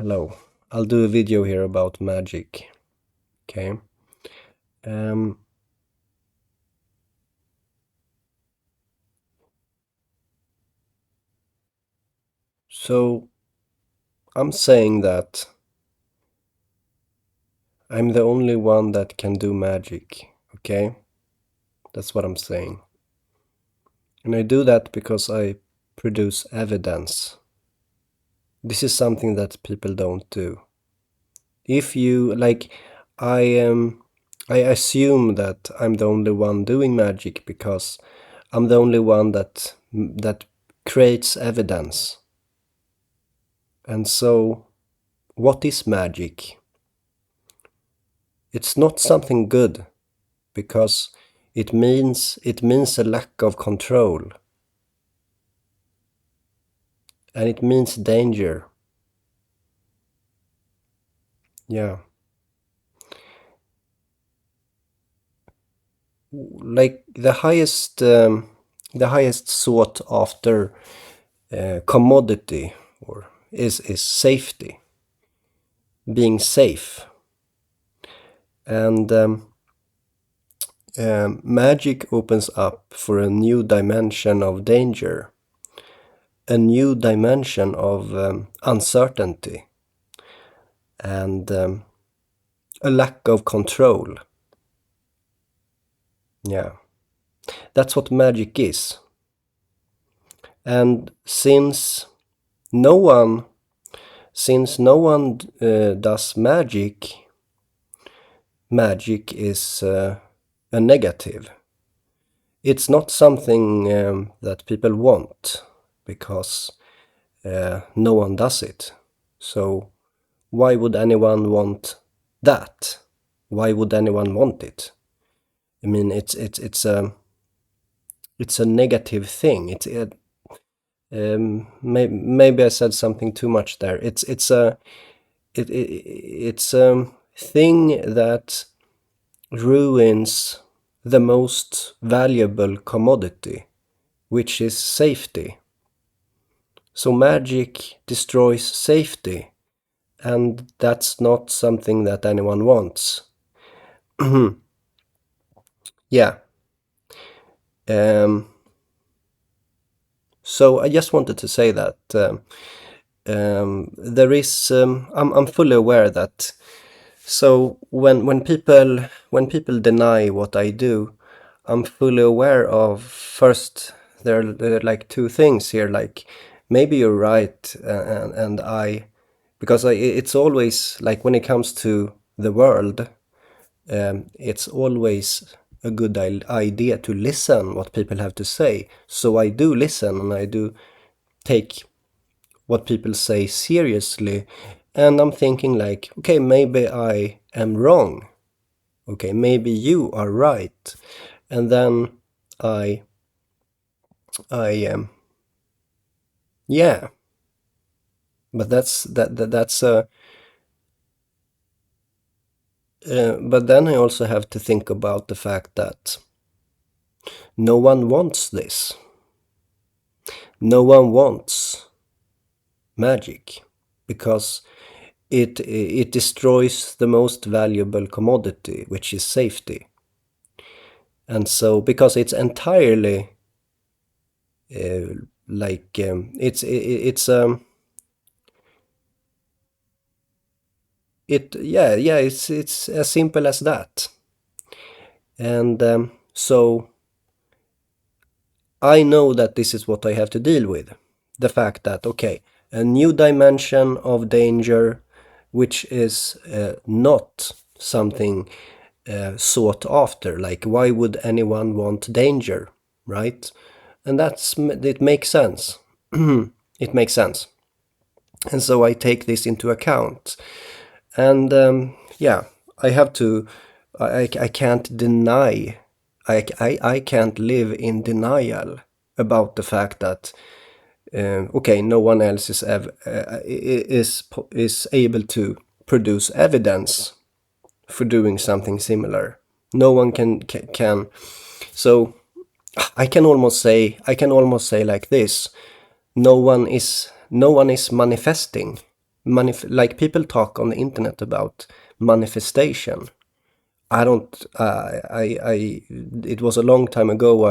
Hello. I'll do a video here about magic. Okay. Um, so I'm saying that I'm the only one that can do magic. Okay. That's what I'm saying. And I do that because I produce evidence. This is something that people don't do. If you like, I assume that I'm the only one doing magic because I'm the only one that creates evidence. And so, what is magic? It's not something good because it means a lack of control, and it means danger. Yeah. Like the highest sought after commodity or is safety, being safe. And magic opens up for a new dimension of danger, a new dimension of uncertainty, and a lack of control. Yeah, that's what magic is. And since no one does magic, magic is a negative. It's not something that people want because no one does it. So why would anyone want that? Why would anyone want it? I mean, it's a negative thing. Maybe I said something too much there. It's a thing that ruins the most valuable commodity, which is safety. So magic destroys safety, and that's not something that anyone wants. Yeah. So I just wanted to say that there is. I'm fully aware that. So when people deny what I do, I'm fully aware of. First, there are like two things here. Like maybe you're right, and because it's always like when it comes to the world, it's always a good idea to listen what people have to say. So I do listen and I do take what people say seriously. And I'm thinking like, okay, maybe I am wrong. Okay, maybe you are right. And then I yeah. But that's but then I also have to think about the fact that no one wants this. No one wants magic because it destroys the most valuable commodity, which is safety. And so because it's entirely like it's it's as simple as that. And so I know that this is what I have to deal with. The fact that, okay, a new dimension of danger, which is not something sought after. Like, why would anyone want danger, right? And it makes sense. It makes sense. And so I take this into account. And yeah, I have to, I can't deny, I can't live in denial about the fact that, okay, no one else is able to produce evidence for doing something similar. No one can. So I can almost say like this: no one is manifesting. like people talk on the internet about manifestation. I don't. It was a long time ago.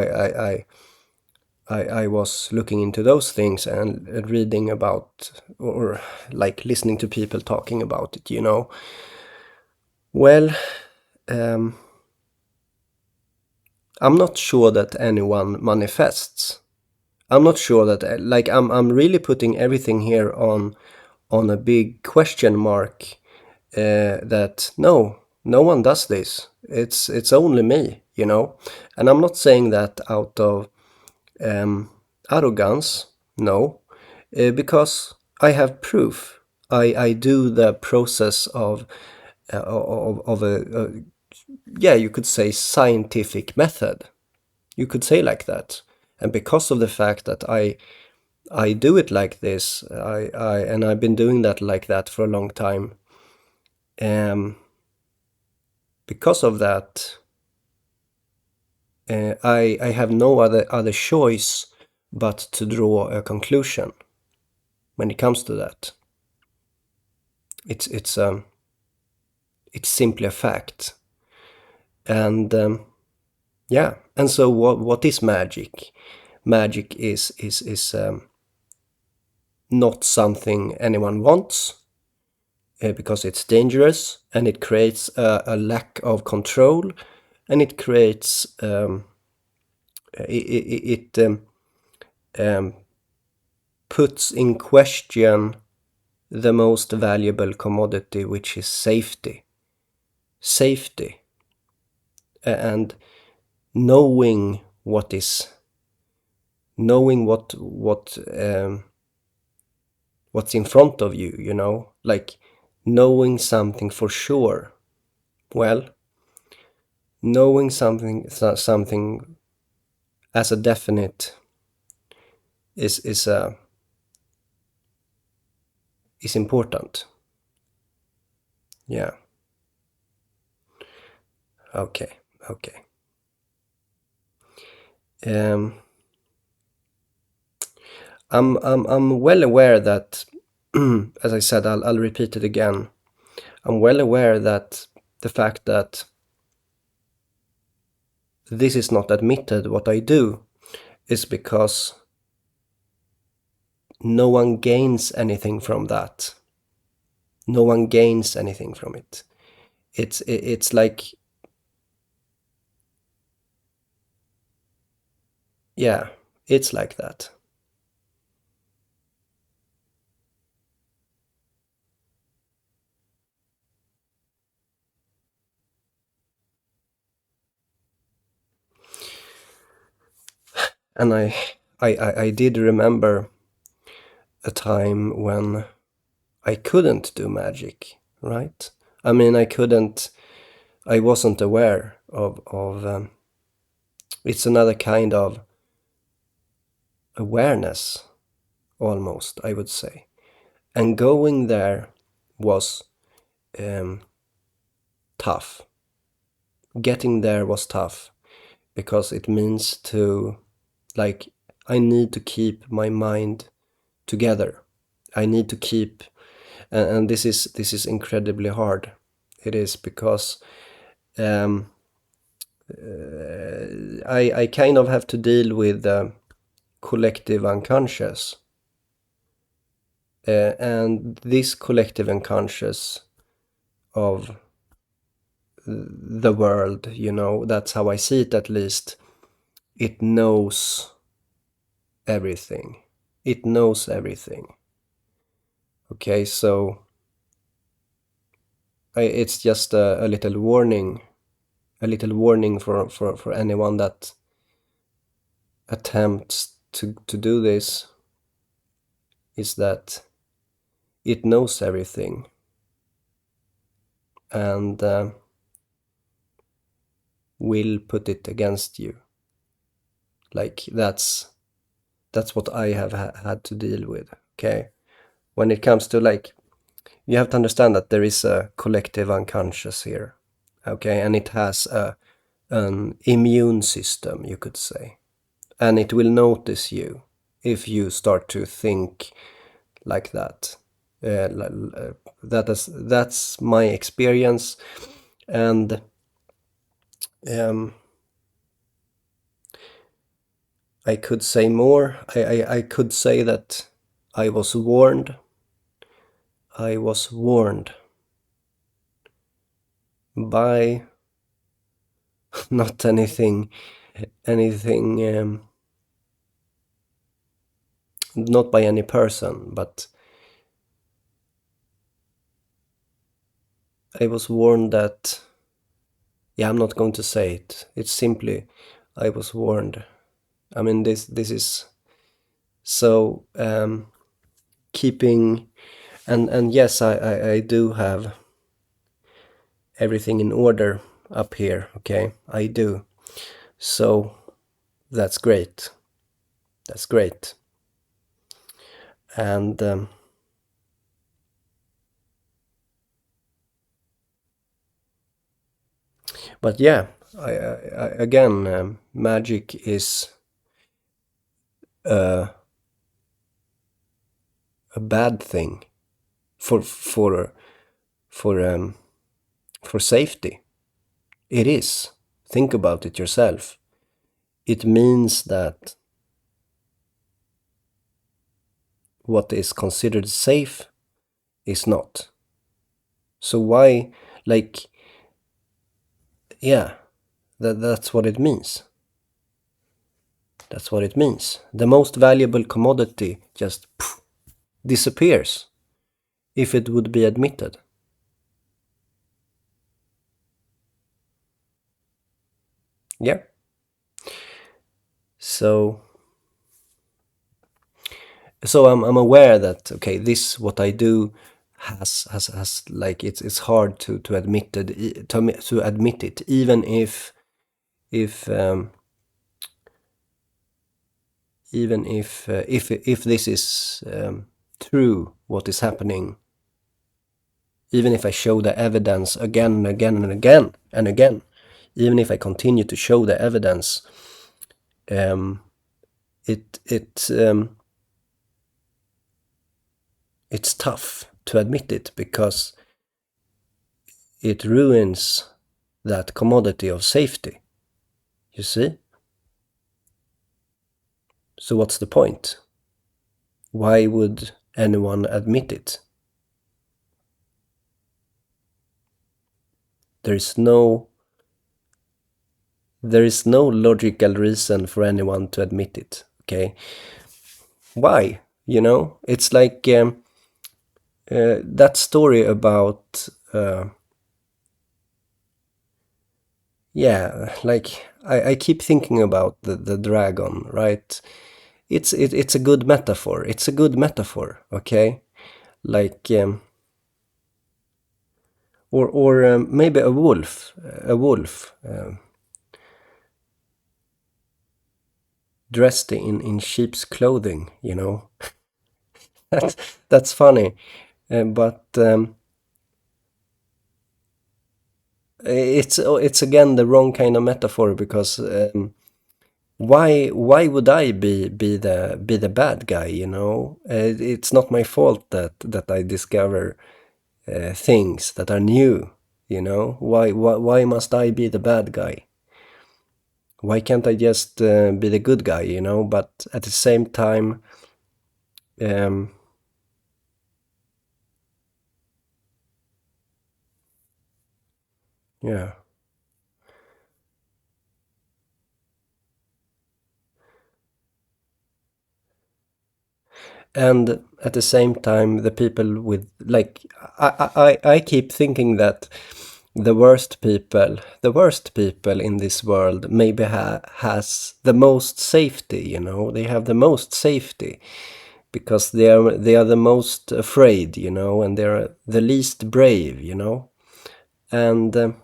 I was looking into those things and reading about, or like listening to people talking about it. Well, um, I'm not sure that anyone manifests. I'm not sure that like I'm really putting everything here on a big question mark. That no one does this. It's only me. And I'm not saying that out of arrogance, no, because I have proof. I do the process of a yeah, you could say scientific method. You could say like that. And because of the fact that I do it like this, and I've been doing that like that for a long time. Um, because of that, I have no other choice but to draw a conclusion when it comes to that. It's simply a fact. And yeah, and so what is magic? Magic is not something anyone wants, because it's dangerous and it creates a lack of control, and it creates it puts in question the most valuable commodity, which is safety. Safety. And knowing what is knowing what's in front of you, like knowing something for sure. Well, knowing something as a definite is important. Yeah. Okay. Okay. Um, I'm well aware that, as I said, I'll repeat it again. I'm well aware that the fact that this is not admitted, what I do, is because no one gains anything from that. No one gains anything from it. It's like, yeah, it's like that. And I did remember a time when I couldn't do magic, right? I mean, I wasn't aware of it's another kind of awareness, almost, I would say. And going there was um, tough. Getting there was tough because it means to, like, I need to keep my mind together. I need to keep, and this is incredibly hard. It is because um, I kind of have to deal with the collective unconscious. And this collective unconscious of the world, that's how I see it, at least. It knows everything. It knows everything. Okay, so it's just a little warning. A little warning for anyone that attempts to do this, is that it knows everything. And will put it against you. Like, that's what I have had to deal with. Okay, when it comes to, like, you have to understand that there is a collective unconscious here. Okay, and it has an immune system, you could say, and it will notice you if you start to think like that. That's my experience. And I could say more. I could say that I was warned. I was warned by not anything, not by any person, but I was warned that, yeah, I'm not going to say it. It's simply, I was warned. I mean, this is so, keeping, and yes, I do have everything in order up here. Okay, I do. So that's great. That's great. And but yeah, again, magic is uh, a bad thing for for um, for safety. It is. Think about it yourself. It means that what is considered safe is not. So why, like, yeah, that's what it means. That's what it means. The most valuable commodity just disappears if it would be admitted. Yeah. So I'm aware that, okay, this what I do has like, it's hard to admit it, to admit it, even if even if this is true, what is happening, even if I show the evidence again and again and again and again, even if I continue to show the evidence, it it's tough to admit it, because it ruins that commodity of safety. You see? So what's the point? Why would anyone admit it? There is no logical reason for anyone to admit it. Okay? Why? It's like that story about yeah, like I keep thinking about the dragon, right? It's a good metaphor. It's a good metaphor, okay? Like or maybe a wolf, dressed in sheep's clothing. That's funny, but it's again the wrong kind of metaphor, because why would I be the bad guy? It's not my fault that I discover things that are new. Why must I be the bad guy? Why can't I just be the good guy? But at the same time, um, yeah. And at the same time, the people with, like, I keep thinking that the worst people in this world maybe has the most safety. They have the most safety, because they are the most afraid, and they're the least brave, and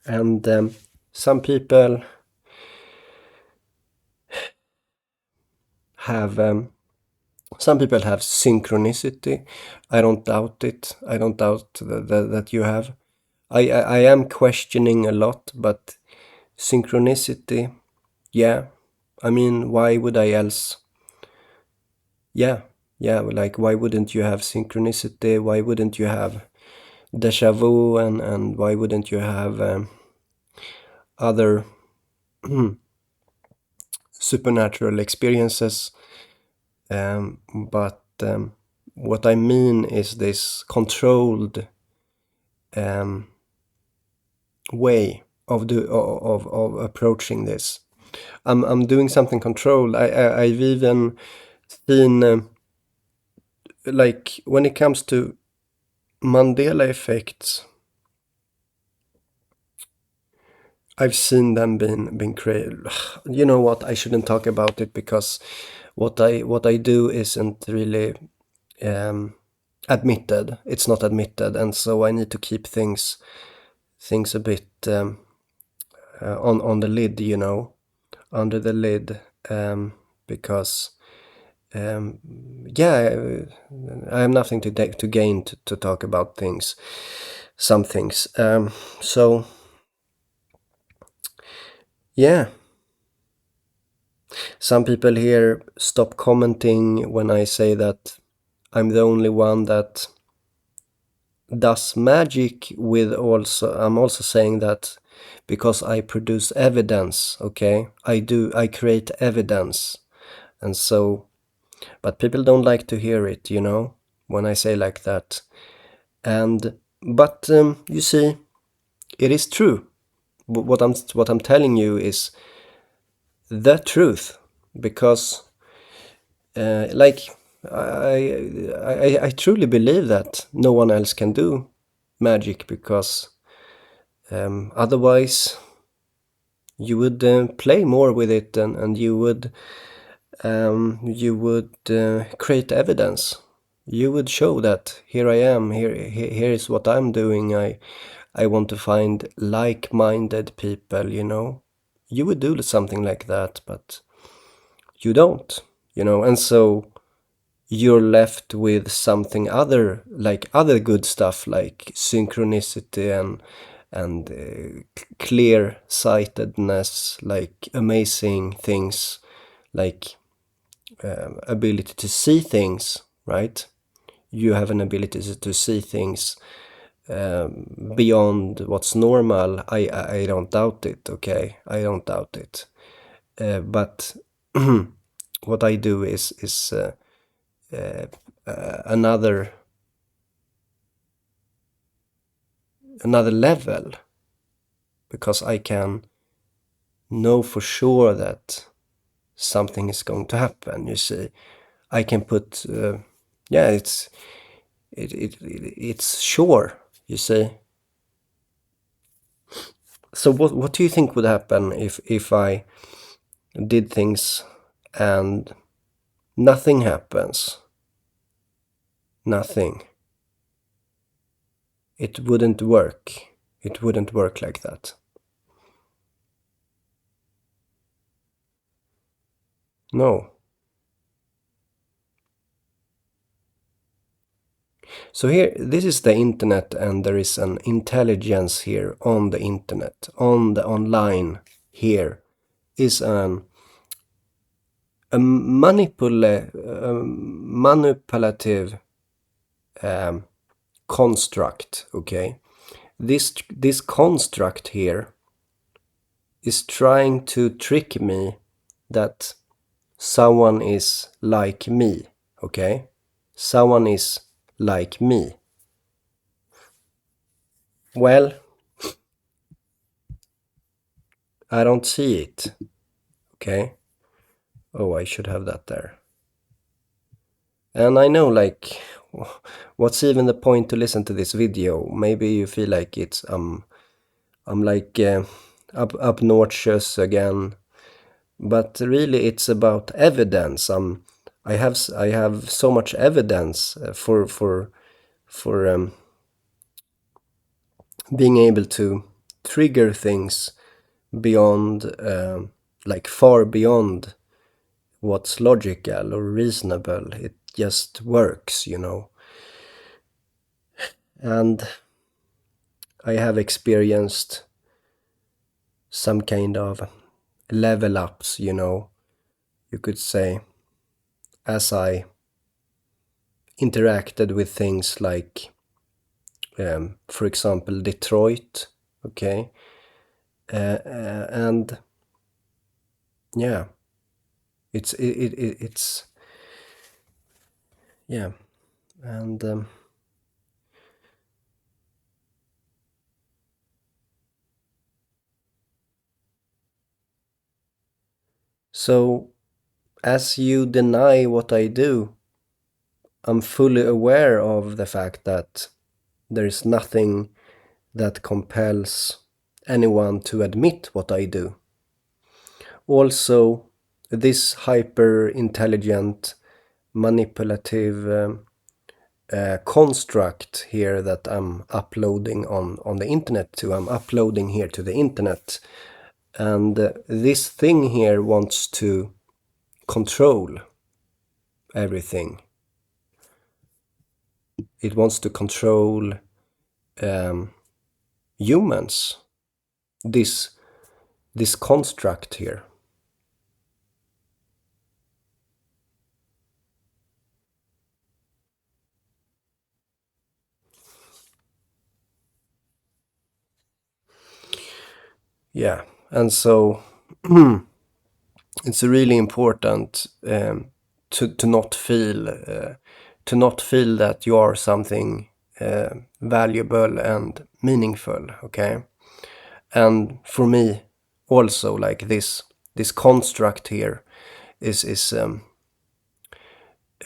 and some people have synchronicity. I don't doubt it. I don't doubt that you have. I am questioning a lot, but synchronicity, yeah. I mean, why would I else? Yeah, yeah, like why wouldn't you have synchronicity? Why wouldn't you have deja vu? And why wouldn't you have other supernatural experiences? But what I mean is this controlled um, way of approaching this. I'm doing something controlled. I've even seen like when it comes to Mandela effects, I've seen them been created. You know what? I shouldn't talk about it because what I do isn't really um, admitted. It's not admitted, and so I need to keep things a bit on the lid, you know, under the lid, because um, yeah, I have nothing to gain to talk about things, some things. So yeah, some people here stop commenting when I say that I'm the only one that does magic with also. I'm also saying that because I produce evidence, okay? I create evidence. And so, but people don't like to hear it, you know, when I say like that. And but you see, it is true. What I'm telling you is the truth, because like I truly believe that no one else can do magic, because otherwise you would play more with it, and you would create evidence. You would show that here I am, here is what I'm doing. I want to find like-minded people, you know. You would do something like that, but you don't, you know. And so you're left with something other, like other good stuff, like synchronicity and clear-sightedness, like amazing things, like ability to see things, right? You have an ability to see things beyond what's normal. I don't doubt it, okay? I don't doubt it. But what I do is another level, because I can know for sure that something is going to happen. You see, I can put yeah, it's sure. You see. So what do you think would happen if I did things and nothing happens? Nothing. It wouldn't work. It wouldn't work like that. No. So here, this is the internet, and there is an intelligence here on the internet, on the online. Here is a manipulative construct. Okay, this construct here is trying to trick me that someone is like me. Okay, someone is like me. Well, I don't see it. Okay. Oh, I should have that there. And I know, like, what's even the point to listen to this video? Maybe you feel like it's I'm like obnoxious again, but really it's about evidence. I have so much evidence for being able to trigger things beyond, like far beyond what's logical or reasonable. It just works, you know. And I have experienced some kind of level ups, you know, you could say, as I interacted with things like, for example, Detroit, okay, and yeah, it's yeah, and so as you deny what I do, I'm fully aware of the fact that there is nothing that compels anyone to admit what I do. Also, this hyper intelligent, manipulative construct here that I'm uploading on the internet to, I'm uploading here to the internet. And this thing here wants to control everything. It wants to control humans. This construct here. Yeah, and so it's really important to not feel that you are something valuable and meaningful. Okay, and for me also, like this construct here is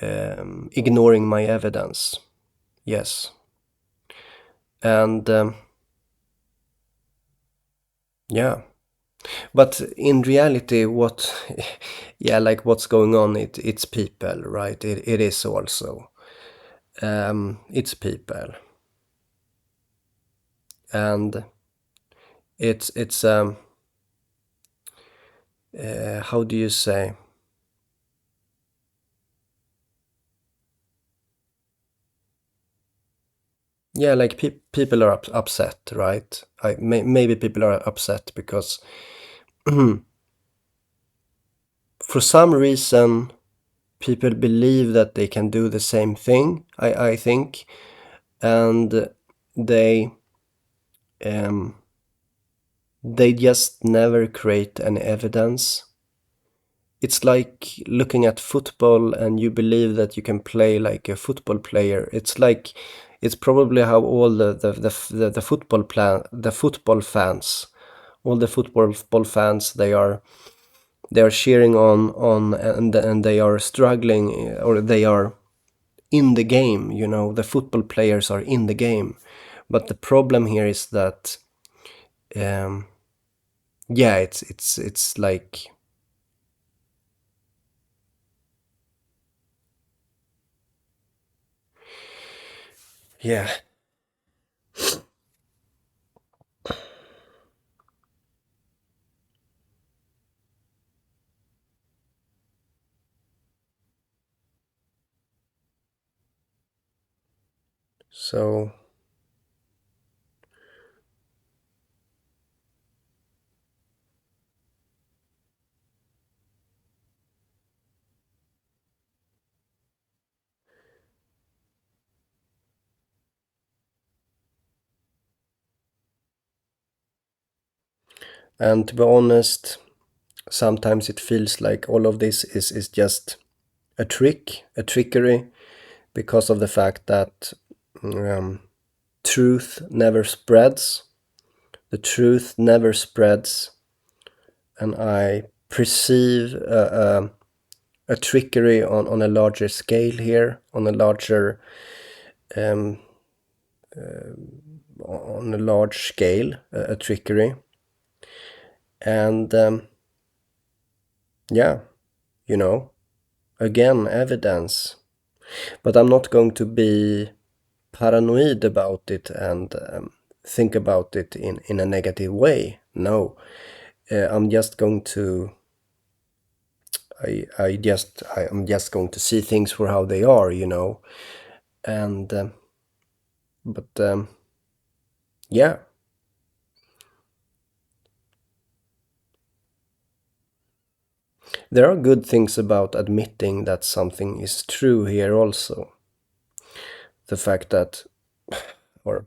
ignoring my evidence. Yes, and yeah. But in reality, what, yeah, like what's going on? It's people, right? It is also, it's people, and it's how do you say? Yeah, like people are upset, right? Maybe people are upset because for some reason people believe that they can do the same thing. I think, and they um they just never create any evidence. It's like looking at football and you believe that you can play like a football player. It's probably how all the football fans, all the football fans, they are cheering on and they are struggling, or they are in the game. You know, the football players are in the game, but the problem here is that um, yeah, it's like, yeah. So and to be honest, sometimes it feels like all of this is just a trickery, because of the fact that um, truth never spreads. The truth never spreads, and I perceive a trickery on a larger scale here, um, on a large scale, a trickery, and yeah, you know, again, evidence. But I'm not going to be paranoid about it and think about it in a negative way. No, I'm just going to. I'm just going to see things for how they are, you know, and but yeah, there are good things about admitting that something is true here also. the fact that, or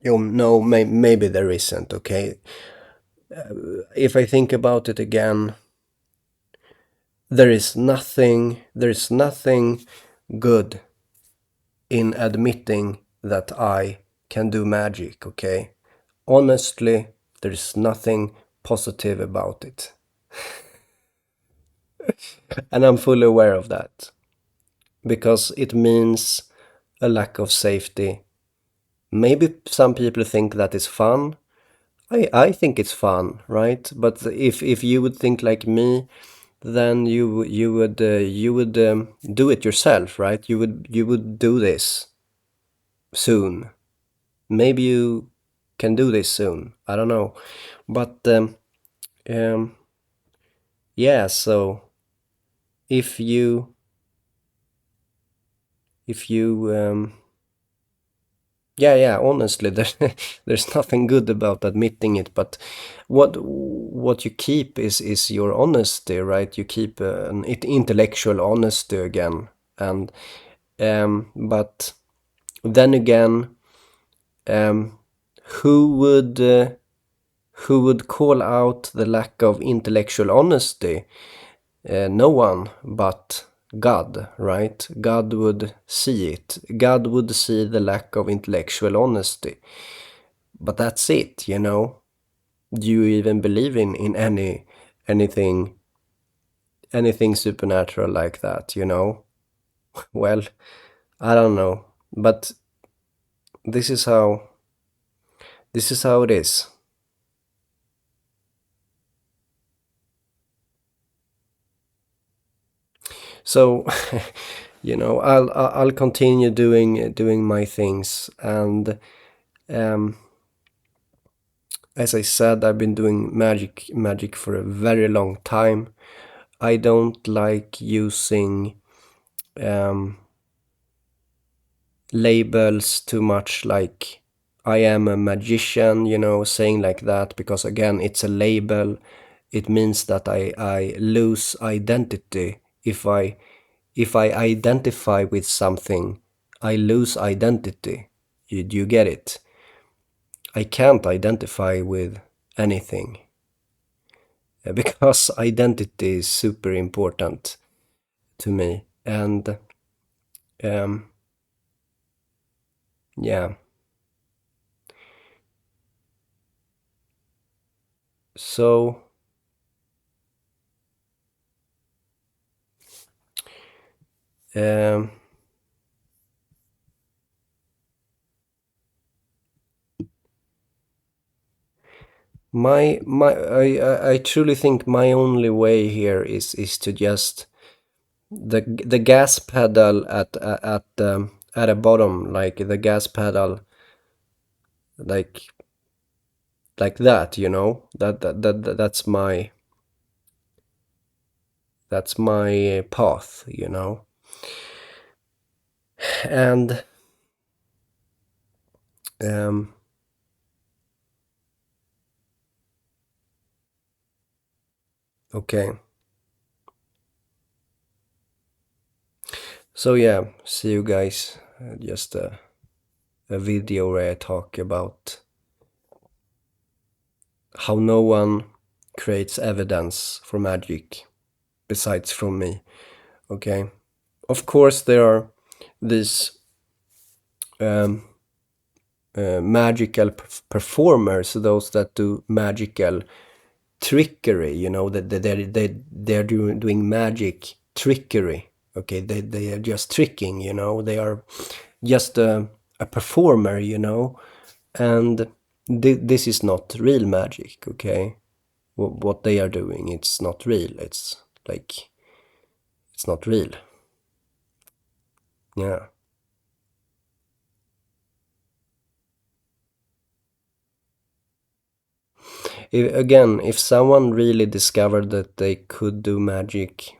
no, maybe there isn't. Okay, if I think about it again, there is nothing good in admitting that I can do magic. Okay, honestly, there's nothing positive about it. And I'm fully aware of that, because it means a lack of safety. Maybe some people think that is fun. I think it's fun, right? But if you would think like me, then you would do it yourself, right? You would do this soon. Maybe you can do this soon. I don't know, but um, yeah. So if you if you yeah, honestly, there's nothing good about admitting it, but what you keep is your honesty, right? You keep an intellectual honesty again, and but then again, um, who would uh, who would call out the lack of intellectual honesty? No one but God, right? God would see it. God would see the lack of intellectual honesty. But that's it, you know. Do you even believe in anything anything supernatural like that, you know? Well, I don't know. But this is how this is how it is. So, you know, I'll continue doing my things, and um as I said, I've been doing magic for a very long time. I don't like using um, labels too much, like I am a magician, you know, saying like that, because again, it's a label. It means that I lose identity. If I identify with something, I lose identity. Do you get it? I can't identify with anything. Because identity is super important to me. And um, yeah, so um, I truly think my only way here is to just the gas pedal at a bottom, like the gas pedal, like that, you know, that's my path, you know. And um, okay, so yeah, see you guys. Just a video where I talk about how no one creates evidence for magic besides from me. Okay, of course there are these um, magical performers, those that do magical trickery, you know, that they're doing magic trickery. Okay, they are just tricking, you know, they are just a performer, you know. And this is not real magic. Okay, what they are doing, it's not real. It's like, it's not real. Yeah. Again, if someone really discovered that they could do magic,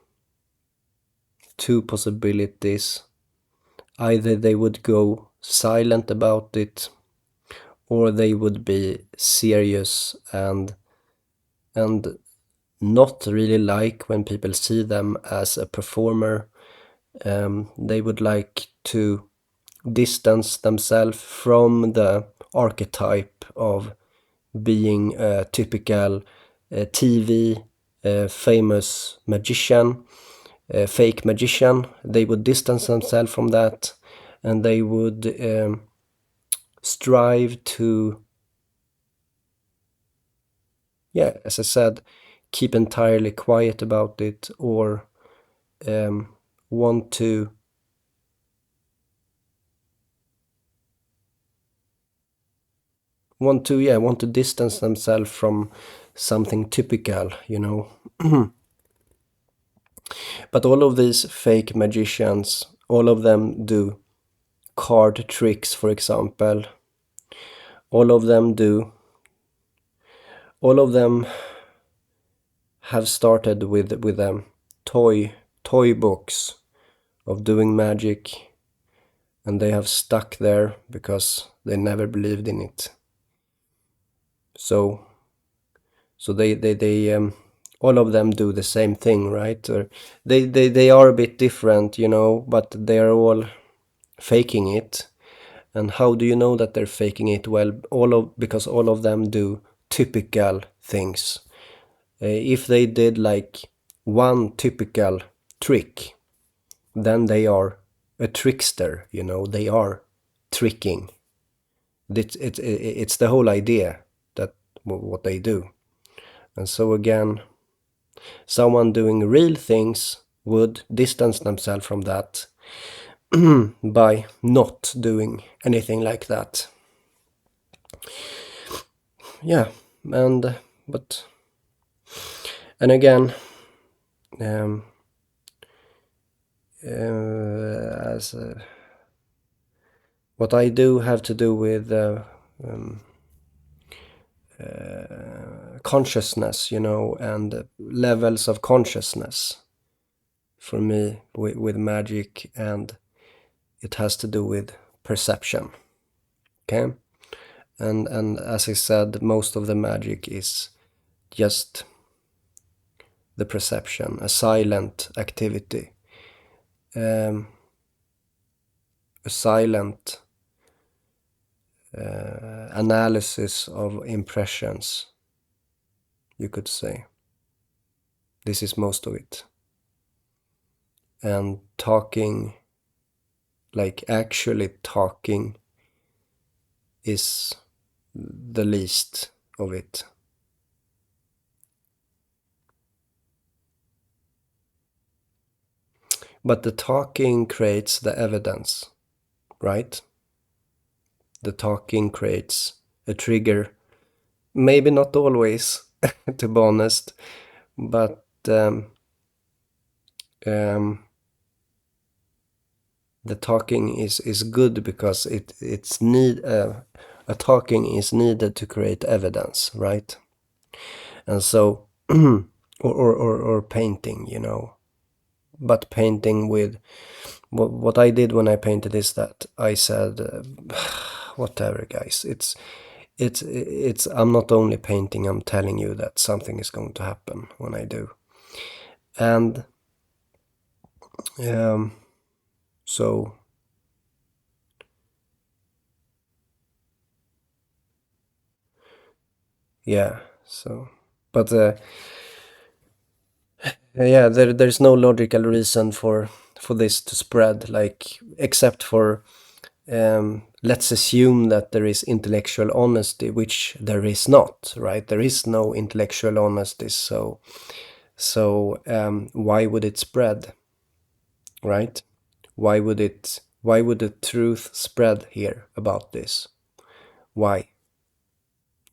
two possibilities: either they would go silent about it, or they would be serious and not really like when people see them as a performer, They would like to distance themselves from the archetype of being a typical TV famous magician, fake magician. They would distance themselves from that, and they would strive to, yeah, as I said, keep entirely quiet about it, or want to want to distance themselves from something typical, you know. But all of these fake magicians, all of them do card tricks, for example. All of them do. All of them have started with toy books of doing magic, and they have stuck there because they never believed in it. So they all of them do the same thing, right? Or they are a bit different, you know, but they are all faking it. And how do you know that they're faking it? Well, because all of them do typical things. If they did like one typical trick, then they are a trickster, you know, they are tricking. It's the whole idea that what they do. And so again, someone doing real things would distance themselves from that by not doing anything like that. Yeah, and but and again, um, as what I do have to do with consciousness, you know, and levels of consciousness for me with magic, and it has to do with perception. Okay, and as I said, most of the magic is just the perception, a silent activity, a silent analysis of impressions, you could say. This is most of it. And talking, like actually talking, is the least of it. But the talking creates the evidence, right? The talking creates a trigger. Maybe not always, to be honest, but the talking is good because a talking is needed to create evidence, right? And so or painting, you know. But painting with what I did when I painted is that I said whatever, guys, it's I'm not only painting, I'm telling you that something is going to happen when I do. And so yeah, so but yeah, there's no logical reason for this to spread, like, except for let's assume that there is intellectual honesty, which there is not, right? There is no intellectual honesty, so why would it spread, right? Why would the truth spread here about this? Why?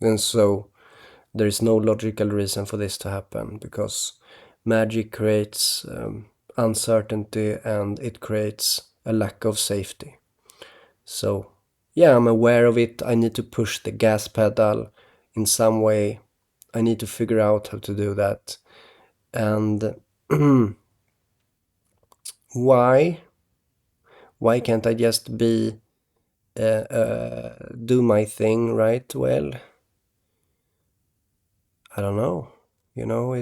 And so there is no logical reason for this to happen, because magic creates uncertainty, and it creates a lack of safety. So yeah, I'm aware of it. I need to push the gas pedal in some way. I need to figure out how to do that. And why can't I just do my thing, right? Well, I don't know. You know,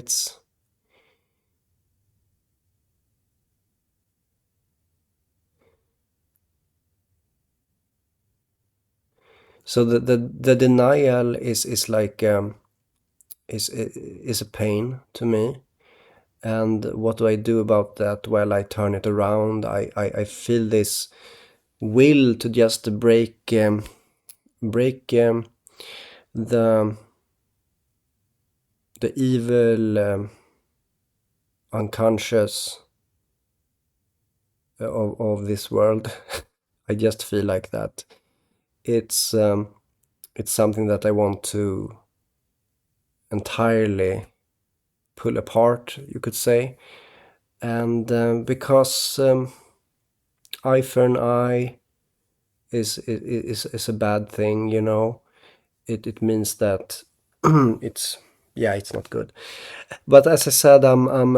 So the denial is like is a pain to me. And what do I do about that? Well, I turn it around. I feel this will to just break the evil unconscious of this world. I just feel like that. It's something that I want to entirely pull apart, you could say. And because eye for an eye is a bad thing, you know. It means that it's yeah, it's not good. But as I said, I'm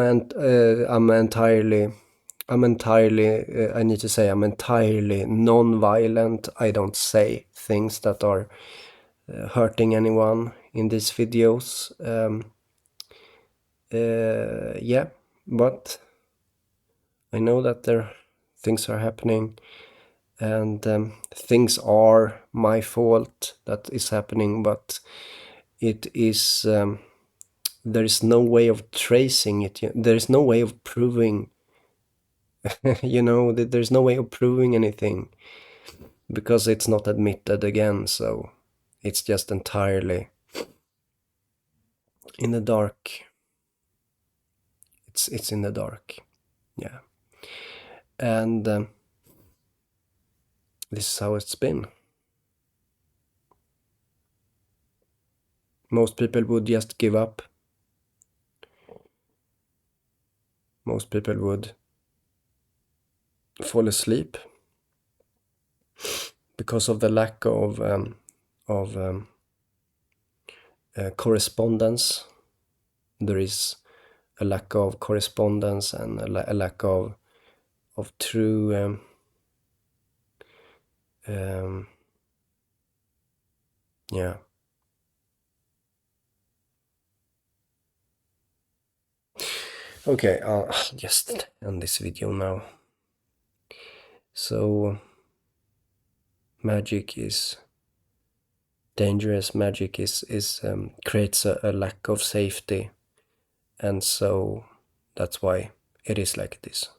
entirely I need to say I'm entirely non-violent. I don't say things that are hurting anyone in these videos. Yeah, but I know that things are happening, and things are my fault that is happening, but it is there is no way of tracing it. There is no way of proving you know, there's no way of proving anything because it's not admitted again, so it's just entirely in the dark. It's in the dark. Yeah. And this is how it's been. Most people would just give up. Most people would fall asleep because of the lack of correspondence. There is a lack of correspondence and a lack of true yeah. Okay, I'll just end this video now. So magic is dangerous. Magic is creates a lack of safety, and so that's why it is like this.